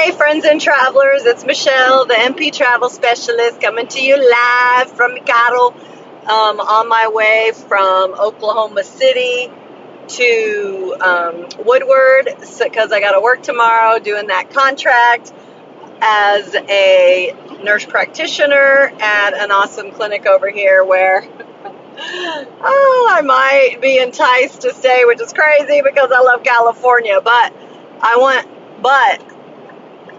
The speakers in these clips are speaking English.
Hey, friends and travelers, it's Michelle, the MP Travel Specialist, coming to you live from Mikado, on my way from Oklahoma City to Woodward, because I got to work tomorrow doing that contract as a nurse practitioner at an awesome clinic over here where I might be enticed to stay, which is crazy because I love California, but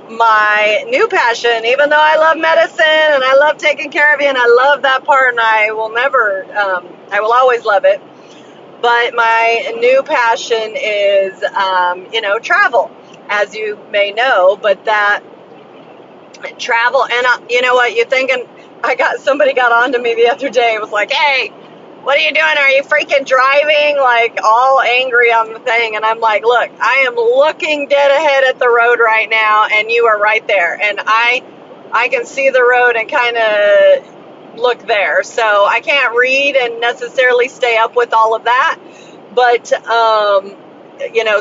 my new passion, even though I love medicine and I love taking care of you and I love that part and I will always love it. But my new passion is, travel, as you may know, but that travel, and you know what, you're thinking, somebody got onto me the other day, it was like, hey, what are you doing? Are you freaking driving? Like, all angry on the thing. And I'm like, look, I am looking dead ahead at the road right now, and you are right there. And I can see the road and kind of look there. So I can't read and necessarily stay up with all of that. But,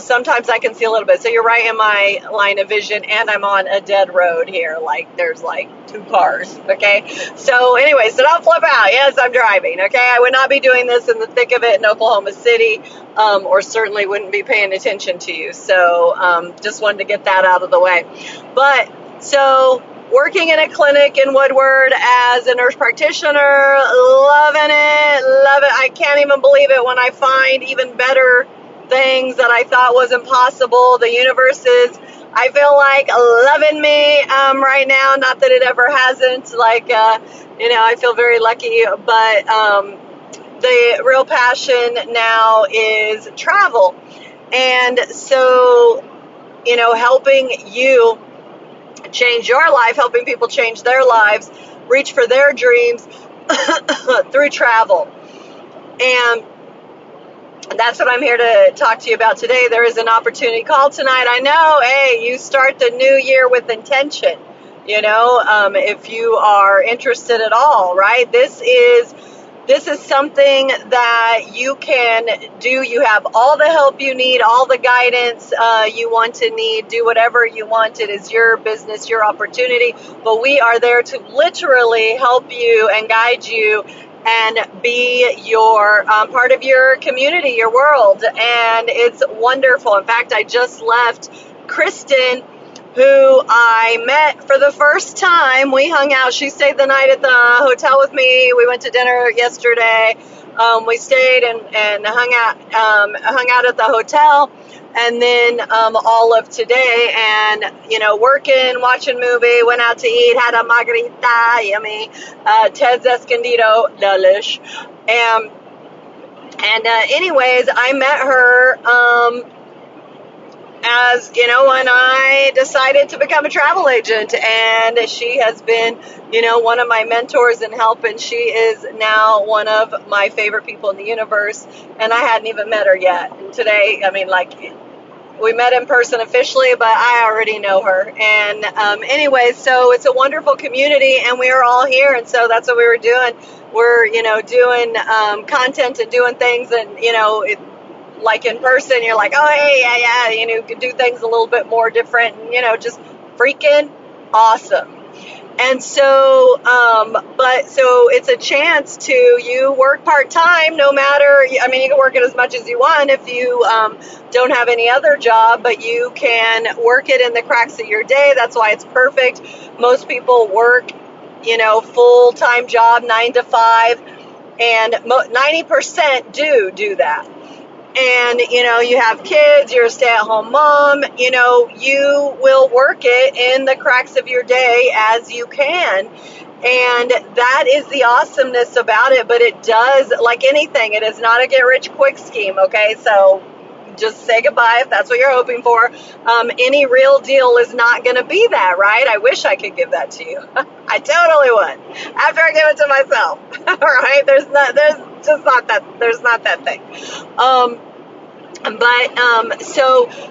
sometimes I can see a little bit. So you're right in my line of vision, and I'm on a dead road here. Like, there's like 2 cars, okay? So anyway, so don't flip out. Yes, I'm driving, okay? I would not be doing this in the thick of it in Oklahoma City, or certainly wouldn't be paying attention to you. So just wanted to get that out of the way. But, so working in a clinic in Woodward as a nurse practitioner, loving it, love it. I can't even believe it when I find even better things that I thought was impossible. The universe is, I feel like, loving me right now. Not that it ever hasn't. I feel very lucky. But the real passion now is travel. And so, helping you change your life, helping people change their lives, reach for their dreams through travel. And that's what I'm here to talk to you about today. There is an opportunity call tonight. I know, hey, you start the new year with intention, if you are interested at all, right? This is something that you can do. You have all the help you need, all the guidance you want to need. Do whatever you want. It is your business, your opportunity. But we are there to literally help you and guide you and be your part of your community, your world. And it's wonderful. In fact, I just left Kristen, who I met for the first time. We hung out. She stayed the night at the hotel with me. We went to dinner yesterday. We stayed and hung out at the hotel. And then all of today, and working, watching movie, went out to eat, had a margarita, yummy, Ted's Escondido, delish. And anyways, I met her as when I decided to become a travel agent, and she has been one of my mentors and help, and she is now one of my favorite people in the universe, and I hadn't even met her yet. And today, we met in person officially, but I already know her. And anyways, so it's a wonderful community, and we are all here, and so that's what we were doing. We're doing content and doing things, and like in person, you're like, oh, hey, yeah, you can do things a little bit more different, and, just freaking awesome. And so, so it's a chance to, you work part-time, no matter, you can work it as much as you want if you don't have any other job, but you can work it in the cracks of your day. That's why it's perfect. Most people work, full-time job, 9 to 5, and 90% do that. And, you have kids, you're a stay-at-home mom, you will work it in the cracks of your day as you can. And that is the awesomeness about it. But it does, like anything, it is not a get-rich-quick scheme, okay? So just say goodbye if that's what you're hoping for. Any real deal is not going to be that, right? I wish I could give that to you. I totally would. After I give it to myself, all right? There's not that thing.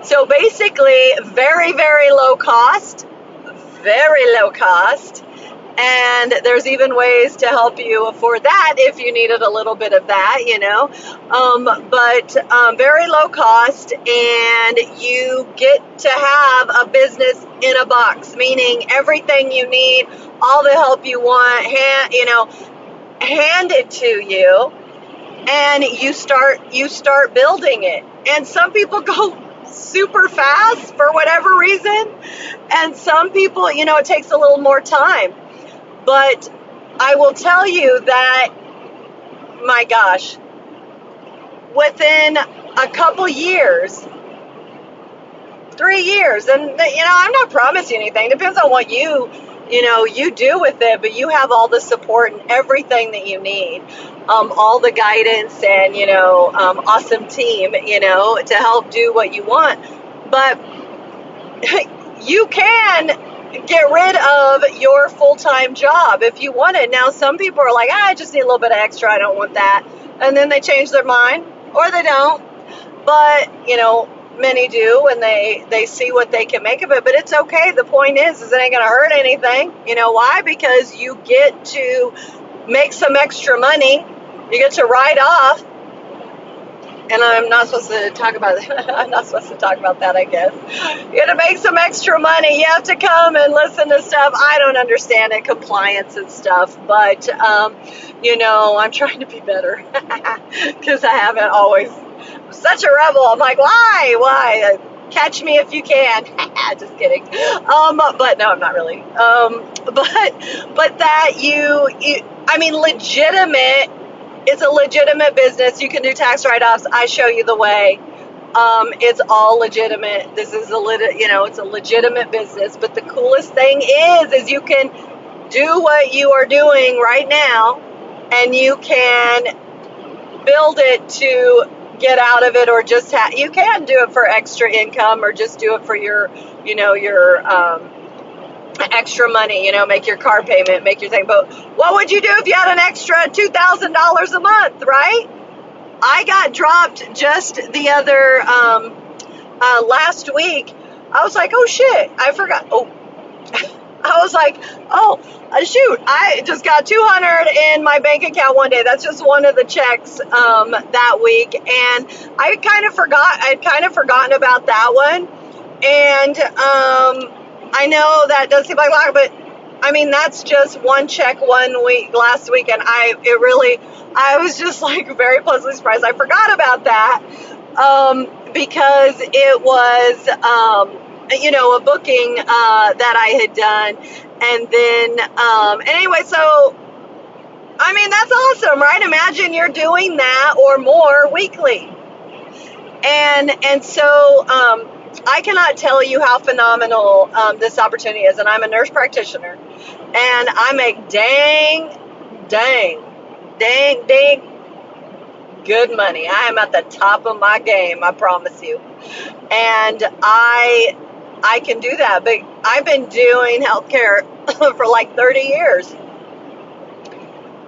So basically very, very low cost, And there's even ways to help you afford that if you needed a little bit of that, but very low cost, and you get to have a business in a box, meaning everything you need, all the help you want, handed to you, and you start building it. And some people go super fast for whatever reason, and some people, it takes a little more time. But I will tell you that, my gosh, within a couple years, 3 years, and I'm not promising anything. Depends on what you do with it, but you have all the support and everything that you need, all the guidance and awesome team, to help do what you want. But you can get rid of your full-time job if you want it. Now, some people are like, I just need a little bit of extra, I don't want that. And then they change their mind, or they don't. But, many do, and they see what they can make of it. But it's okay. The point is it ain't going to hurt anything. You know why? Because you get to make some extra money. You get to write off. And I'm not supposed to talk about that. I'm not supposed to talk about that, I guess. You got to make some extra money. You have to come and listen to stuff. I don't understand it, compliance and stuff. But, I'm trying to be better because I haven't always. I'm such a rebel. I'm like, why? Catch me if you can. Just kidding. But no, I'm not really. But that legitimate. It's a legitimate business. You can do tax write-offs. I show you the way. It's all legitimate. This is it's a legitimate business. But the coolest thing is you can do what you are doing right now, and you can build it to get out of it, or just you can do it for extra income, or just do it for your extra money, make your car payment, make your thing. But what would you do if you had an extra $2,000 a month, right? I got dropped just the other last week. I was like, oh shit, I forgot. I was like, shoot, I just got $200 in my bank account one day. That's just one of the checks that week, and I kind of forgot. I'd kind of forgotten about that one, and I know that does seem like a lot, but that's just one check 1 week last week, and I was just like very pleasantly surprised. I forgot about that because it was a booking that I had done, and then anyway, so that's awesome, right? Imagine you're doing that or more weekly, and so I cannot tell you how phenomenal this opportunity is. And I'm a nurse practitioner, and I make dang good money. I am at the top of my game, I promise you. And I can do that. But I've been doing healthcare for like 30 years,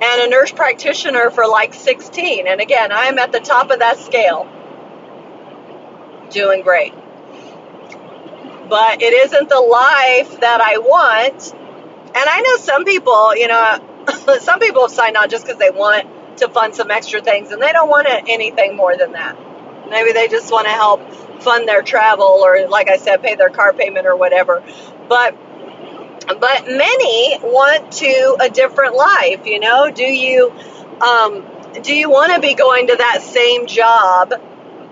and a nurse practitioner for like 16. And again, I am at the top of that scale, doing great. But it isn't the life that I want. And I know some people, some people have signed on just because they want to fund some extra things, and they don't want anything more than that. Maybe they just want to help fund their travel, or like I said, pay their car payment or whatever. But many want to a different life. Do you want to be going to that same job,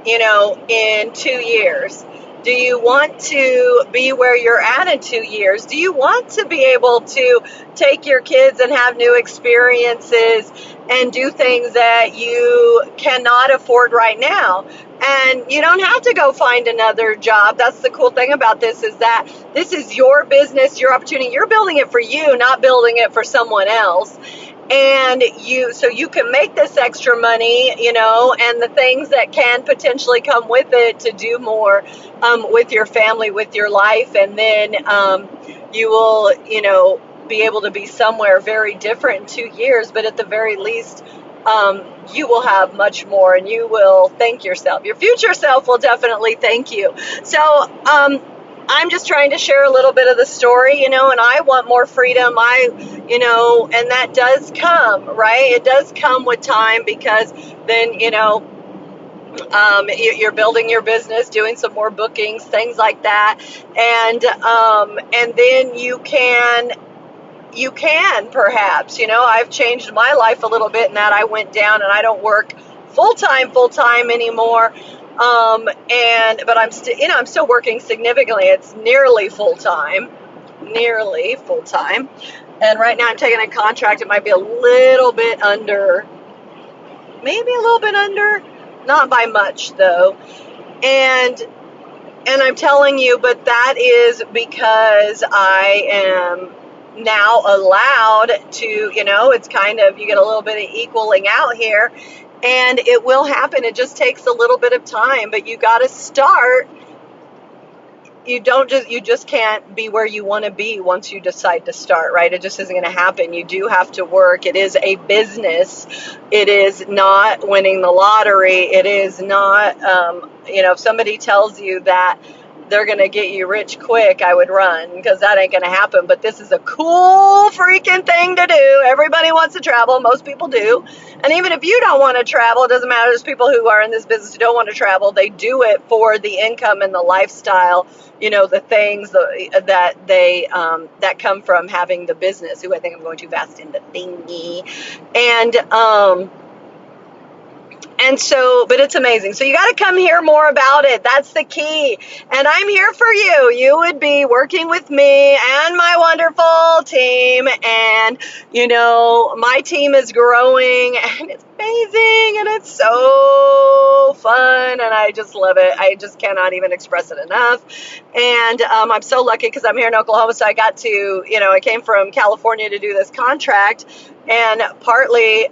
in 2 years? Do you want to be where you're at in 2 years? Do you want to be able to take your kids and have new experiences and do things that you cannot afford right now? And you don't have to go find another job. That's the cool thing about this, is that this is your business, your opportunity. You're building it for you, not building it for someone else. And so you can make this extra money, and the things that can potentially come with it to do more with your family, with your life. And then you will, be able to be somewhere very different in 2 years. But at the very least, you will have much more, and you will thank yourself. Your future self will definitely thank you. So I'm just trying to share a little bit of the story, and I want more freedom. And that does come, right? It does come with time, because then, you're building your business, doing some more bookings, things like that. And then you can perhaps, I've changed my life a little bit in that I went down and I don't work full time anymore. But I'm still working significantly. It's nearly full time. And right now I'm taking a contract. It might be a little bit under, maybe a little bit under, not by much though. And I'm telling you, but that is because I am now allowed to, it's kind of, you get a little bit of equaling out here, and it will happen. It just takes a little bit of time, but you got to start. You just can't be where you want to be once you decide to start, right? It just isn't going to happen. You do have to work. It is a business. It is not winning the lottery. It is not, if somebody tells you that they're going to get you rich quick, I would run, because that ain't going to happen. But this is a cool freaking thing to do. Everybody wants to travel. Most people do. And even if you don't want to travel, it doesn't matter. There's people who are in this business who don't want to travel. They do it for the income and the lifestyle, the things that come from having the business. I think I'm going too fast into thingy. And so, but it's amazing. So you got to come hear more about it. That's the key. And I'm here for you. You would be working with me and my wonderful team. And, my team is growing, and it's amazing, and it's so fun, and I just love it. I just cannot even express it enough. And I'm so lucky because I'm here in Oklahoma. So I got to, I came from California to do this contract, and partly,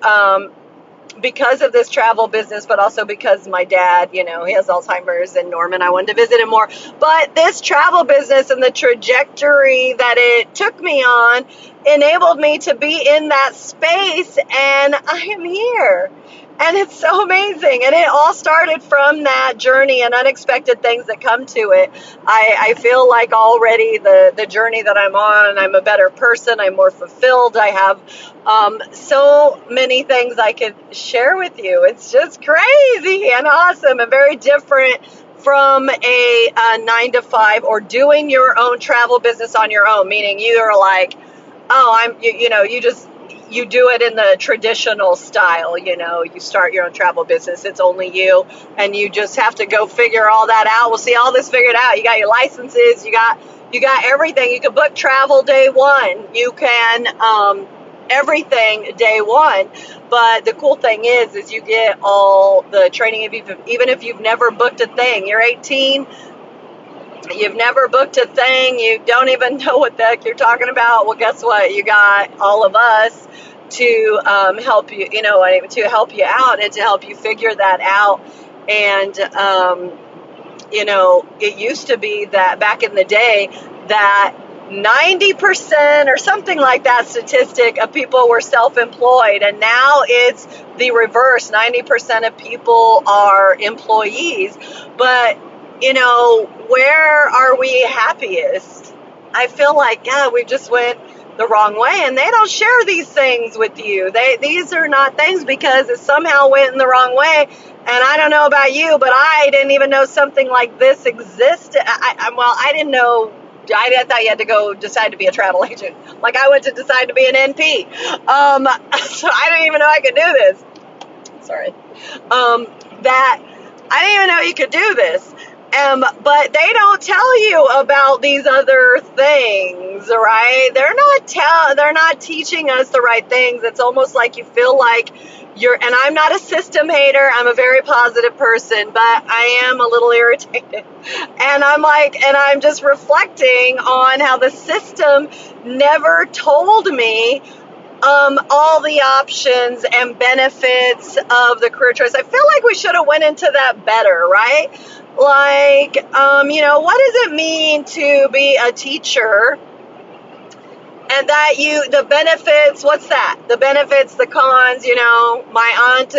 because of this travel business, but also because my dad, he has Alzheimer's, and Norman, I wanted to visit him more. But this travel business and the trajectory that it took me on enabled me to be in that space, and I am here. And it's so amazing. And it all started from that journey and unexpected things that come to it. I feel like already the journey that I'm on, I'm a better person. I'm more fulfilled. I have so many things I could share with you. It's just crazy and awesome and very different from a 9-to-5 or doing your own travel business on your own, meaning you're like, you do it in the traditional style, you start your own travel business. It's only you, and you just have to go figure all that out. We'll see all this figured out. You got your licenses, you got everything. You can book travel day one. You can, everything day one. But the cool thing is you get all the training. Even if you've never booked a thing, you're 18, you've never booked a thing, you don't even know what the heck you're talking about. Well, guess what? You got all of us to help you, to help you out and to help you figure that out. And, it used to be that back in the day that 90% or something like that statistic of people were self-employed, and now it's the reverse. 90% of people are employees. But where are we happiest? I feel like, we just went the wrong way, and they don't share these things with you. These are not things because it somehow went in the wrong way. And I don't know about you, but I didn't even know something like this existed. I didn't know. I thought you had to go decide to be a travel agent. Like I went to decide to be an NP. So I didn't even know I could do this. Sorry. That I didn't even know you could do this. But they don't tell you about these other things, right? They're not teaching us the right things. It's almost like you feel like and I'm not a system hater. I'm a very positive person, but I am a little irritated. And I'm just reflecting on how the system never told me all the options and benefits of the career choice. I feel like we should have went into that better, right? Like, what does it mean to be a teacher and that the benefits, what's that? The benefits, the cons, my aunt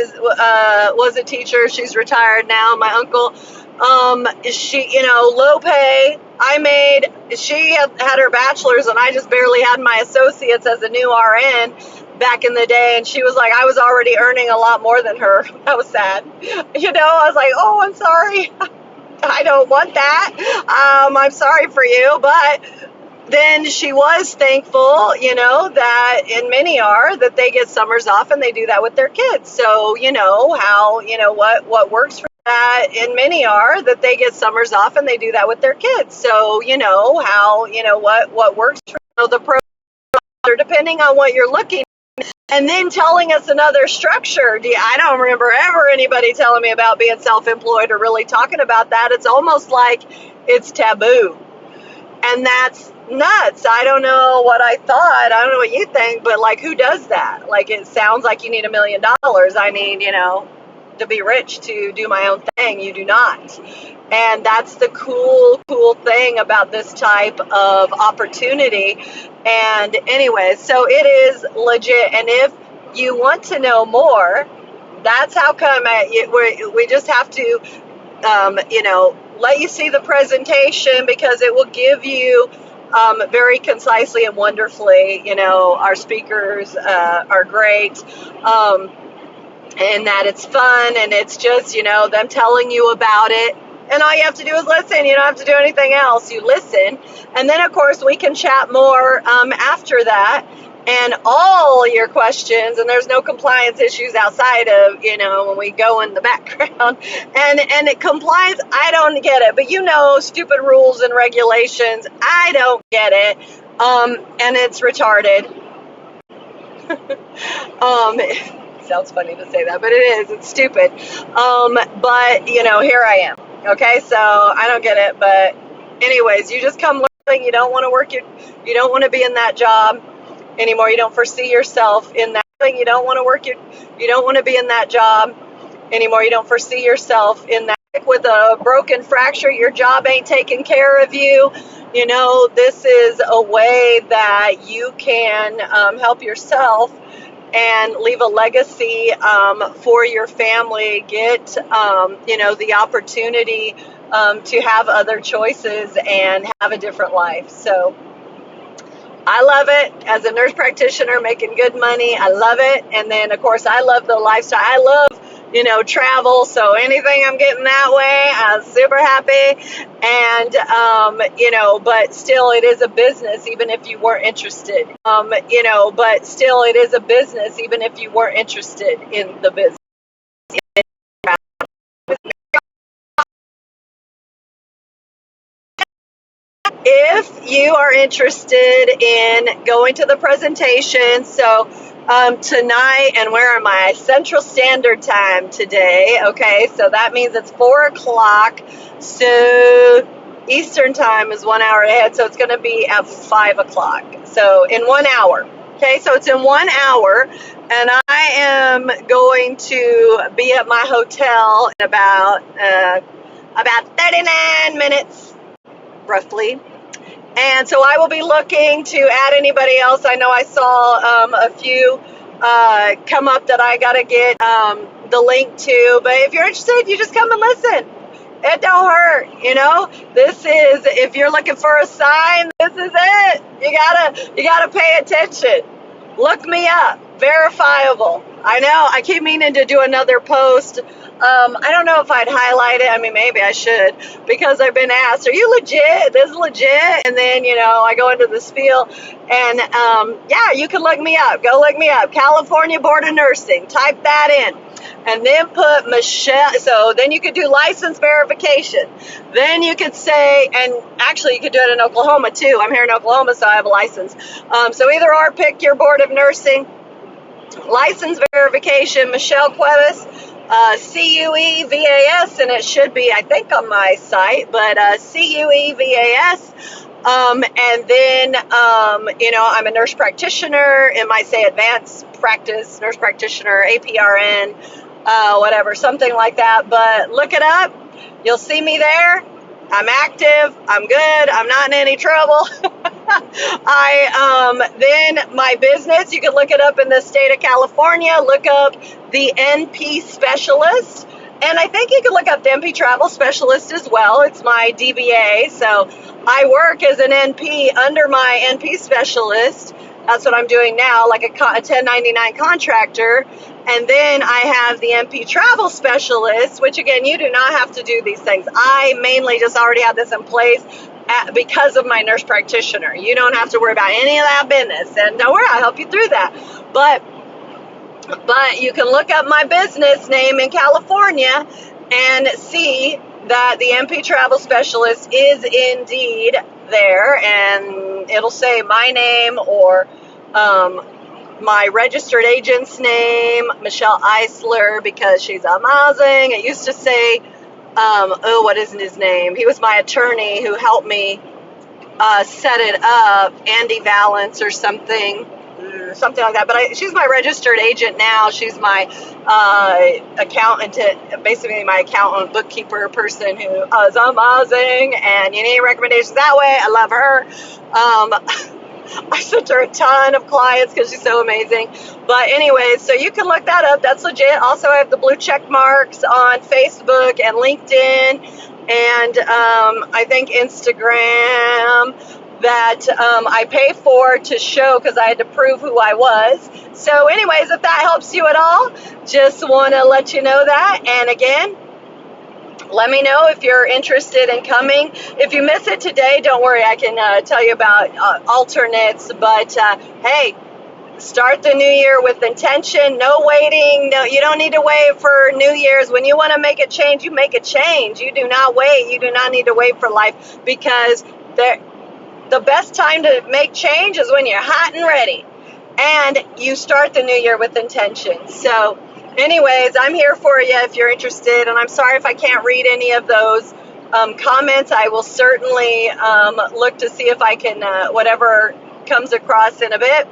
was a teacher. She's retired now. My uncle, she, low pay. She had her bachelor's and I just barely had my associates as a new RN back in the day. And she was like, I was already earning a lot more than her. That was sad. I was like, oh, I'm sorry. I don't want that. I'm sorry for you. But then she was thankful, that, and many are, that they get summers off and they do that with their kids. So, what works for that, and many are, that they get summers off and they do that with their kids. So, what works for the pro, depending on what you're looking at. And then telling us another structure. I don't remember ever anybody telling me about being self-employed or really talking about that. It's almost like it's taboo. And that's nuts. I don't know what I thought. I don't know what you think, but like, who does that? Like, it sounds like you need $1 million. I need, to be rich to do my own thing. You do not. And that's the cool thing about this type of opportunity. And anyway, so it is legit. And if you want to know more, that's how come we just have to, let you see the presentation, because it will give you very concisely and wonderfully, our speakers are great, and that it's fun, and it's just, them telling you about it. And all you have to do is listen. You don't have to do anything else. You listen. And then, of course, we can chat more after that. And all your questions, and there's no compliance issues outside of, when we go in the background. And compliance, I don't get it. But stupid rules and regulations, I don't get it. And it's retarded. It sounds funny to say that, but it is. It's stupid. But, here I am. Okay, so I don't get it. But anyways, you just come learning. You don't want to you don't want to be in that job anymore. You don't foresee yourself in that thing. You don't want to be in that job anymore. You don't foresee yourself in that. With a broken fracture, your job ain't taking care of you. This is a way that you can help yourself and leave a legacy for your family. Get the opportunity to have other choices and have a different life. So I love it. As a nurse practitioner making good money, I love it. And then, of course, I love the lifestyle. I love, travel. So anything I'm getting that way, I'm super happy. And, but still it is a business, even if you weren't interested. But still it is a business, even if you weren't interested in the business. If you are interested in going to the presentation, so tonight, and where am I? Central Standard Time today. Okay, so that means it's 4 o'clock. So Eastern Time is 1 hour ahead, so it's going to be at 5 o'clock. So in 1 hour. Okay, so it's in 1 hour, and I am going to be at my hotel in about 39 minutes, roughly. And so I will be looking to add anybody else. I know I saw a few come up that I got to get the link to. But if you're interested, you just come and listen. It don't hurt, This is, if you're looking for a sign, this is it. You gotta pay attention. Look me up. Verifiable. I know. I keep meaning to do another post. I don't know if I'd highlight it. I mean, maybe I should, because I've been asked, are you legit? This is legit. And then, I go into the spiel, and yeah, you can look me up. Go look me up. California Board of Nursing. Type that in. And then put Michelle. So then you could do license verification. Then you could say, and actually you could do it in Oklahoma too. I'm here in Oklahoma, so I have a license. So either or, pick your Board of Nursing. License verification, Michelle Cuevas. CUEVAS, and it should be, I think, on my site, but CUEVAS. And then, I'm a nurse practitioner. It might say advanced practice, nurse practitioner, APRN, whatever, something like that. But look it up. You'll see me there. I'm active. I'm good. I'm not in any trouble. Then my business, you can look it up in the state of California. Look up the NP specialist. And I think you can look up the NP travel specialist as well. It's my DBA. So I work as an NP under my NP specialist. That's what I'm doing now, like a 1099 contractor. And then I have the NP travel specialist, which again, you do not have to do these things. I mainly just already have this in place because of my nurse practitioner. You don't have to worry about any of that business. And don't worry, I'll help you through that. But you can look up my business name in California and see that the NP travel specialist is indeed there, and it'll say my name or my registered agent's name, Michelle Eisler, because she's amazing. It used to say, what is his name? He was my attorney who helped me set it up, Andy Valance or something like that. But she's my registered agent now. She's my accountant, basically my accountant, bookkeeper person who is amazing. And you need recommendations that way. I love her. I sent her a ton of clients because she's so amazing. But anyways, so you can look that up. That's legit. Also, I have the blue check marks on Facebook and LinkedIn, and I think Instagram that I pay for to show because I had to prove who I was. So anyways, if that helps you at all, just want to let you know that. And again, let me know if you're interested in coming. If you miss it today, don't worry, I can tell you about alternates. But hey, start the new year with intention. No waiting. No, you don't need to wait for New Year's. When you want to make a change, you make a change. You do not wait. You do not need to wait for life, because the best time to make change is when you're hot and ready, and you start the new year with intention. So anyways, I'm here for you if you're interested, and I'm sorry if I can't read any of those comments. I will certainly look to see if I can, whatever comes across in a bit,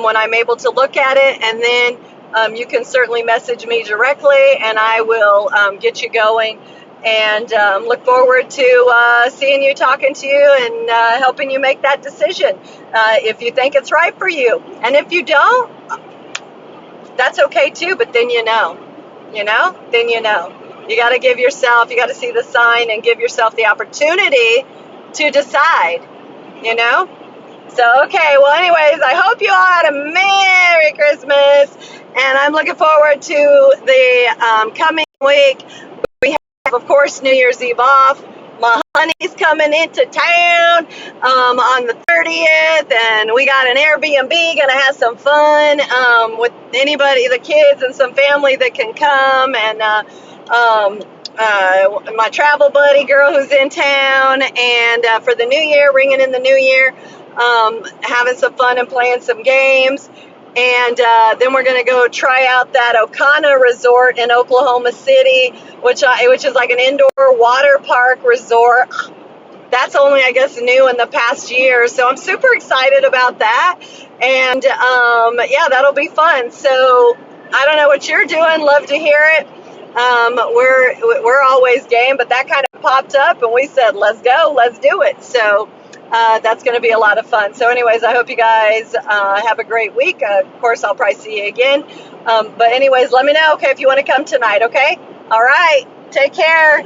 when I'm able to look at it, and then you can certainly message me directly, and I will get you going. And look forward to seeing you, talking to you, and helping you make that decision if you think it's right for you. And if you don't, that's okay too, but then you know. You got to give yourself, you got to see the sign and give yourself the opportunity to decide, So, okay, well, anyways, I hope you all had a Merry Christmas, and I'm looking forward to the coming week. Of course, New Year's Eve off. My honey's coming into town on the 30th, and we got an Airbnb, gonna have some fun with anybody, the kids and some family that can come, and my travel buddy girl who's in town, and for the new year, ringing in the new year, having some fun and playing some games. And then we're going to go try out that Ocana Resort in Oklahoma City, which is like an indoor water park resort. That's only, I guess, new in the past year. So I'm super excited about that. And yeah, that'll be fun. So I don't know what you're doing. Love to hear it. We're always game, but that kind of popped up, and we said, let's go, let's do it. So that's going to be a lot of fun. So anyways, I hope you guys have a great week. Of course, I'll probably see you again. But anyways, let me know, okay, if you want to come tonight, okay? All right. Take care.